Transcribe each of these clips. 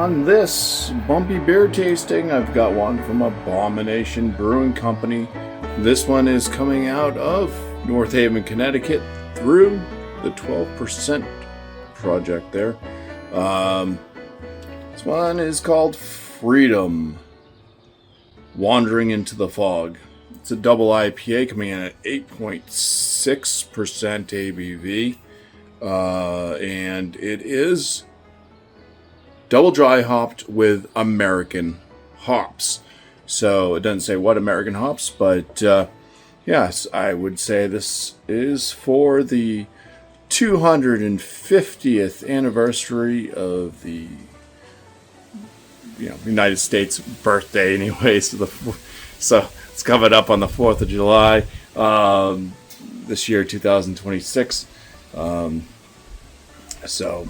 on this bumpy beer tasting, I've got one from Abomination Brewing Company. This one is coming out of North Haven, Connecticut through the 12% project there. This one is called Freedom, Wandering into the Fog. It's a double IPA coming in at 8.6% ABV. And it is double dry hopped with American hops. So it doesn't say what American hops, but yes, I would say this is for the 250th anniversary of the United States birthday anyway. So it's coming up on the 4th of July this year, 2026. So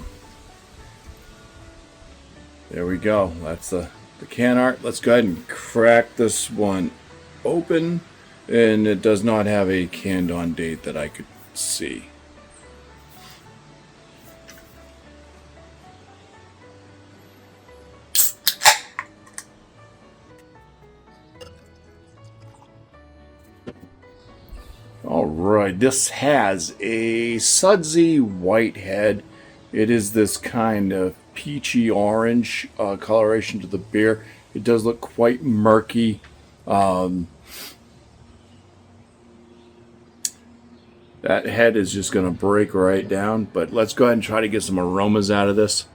there we go. That's the can art. Let's go ahead and crack this one open. And it does not have a canned on date that I could see. Alright, this has a sudsy white head. It is this kind of peachy orange coloration to the beer. It does look quite murky. That head is just going to break right down, but let's go ahead and try to get some aromas out of this.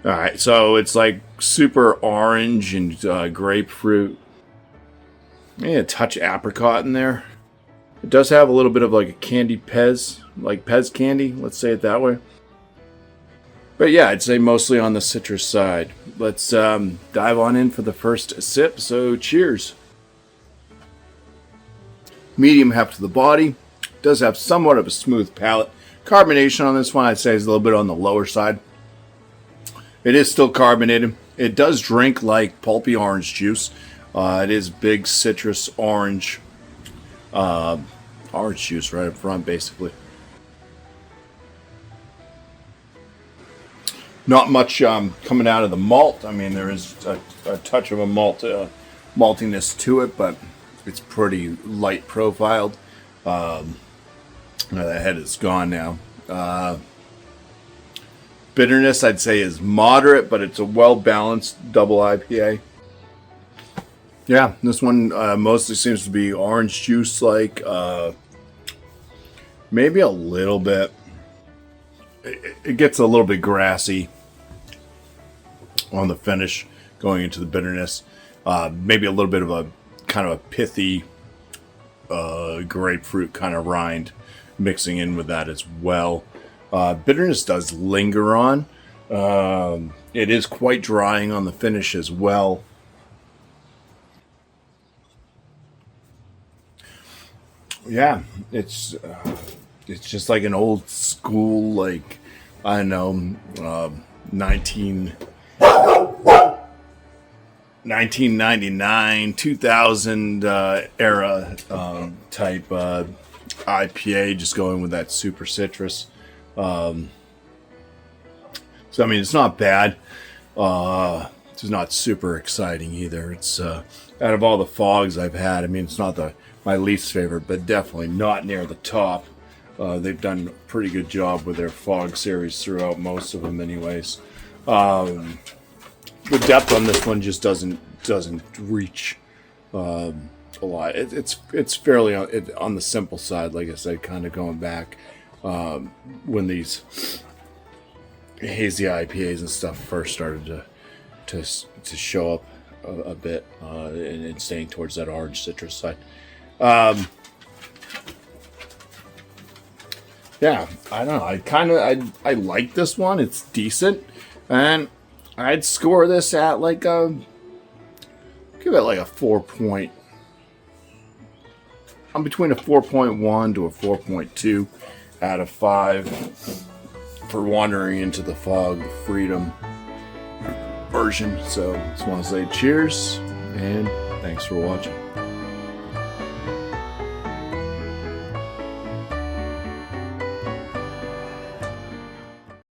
Alright, so it's like super orange and grapefruit. Maybe a touch apricot in there. It does have a little bit of like a candy Pez, like Pez candy, let's say it that way. But yeah, I'd say mostly on the citrus side. Let's dive on in for the first sip, so cheers. Medium heft to the body. Does have somewhat of a smooth palate. Carbonation on this one, I'd say, is a little bit on the lower side. It is still carbonated. It does drink like pulpy orange juice. It is big citrus orange juice right up front, basically. Not much coming out of the malt. I mean, there is a touch of a maltiness to it, but it's pretty light profiled. The head is gone now. Bitterness, I'd say, is moderate, but it's a well-balanced double IPA. Yeah, this one mostly seems to be orange juice, like maybe a little bit. It gets a little bit grassy on the finish, going into the bitterness. Maybe a little bit of a kind of a pithy grapefruit kind of rind mixing in with that as well. Bitterness does linger on. It is quite drying on the finish as well. Yeah, it's just like an old school, like, I don't know, 1999, 2000 era type IPA, just going with that super citrus. So, I mean, it's not bad. It's not super exciting either. It's out of all the fogs I've had, I mean, it's not my least favorite, but definitely not near the top. They've done a pretty good job with their fog series throughout, most of them anyways. The depth on this one just doesn't reach a lot. It's fairly on the simple side, like I said, kind of going back when these hazy IPAs and stuff first started to show up a bit and staying towards that orange citrus side. Yeah, I don't know. I like this one. It's decent, and I'd score this at like give it like a 4 point. I'm between a 4.1 to a 4.2 out of 5 for Wandering into the Fog Freedom version. So just want to say cheers and thanks for watching.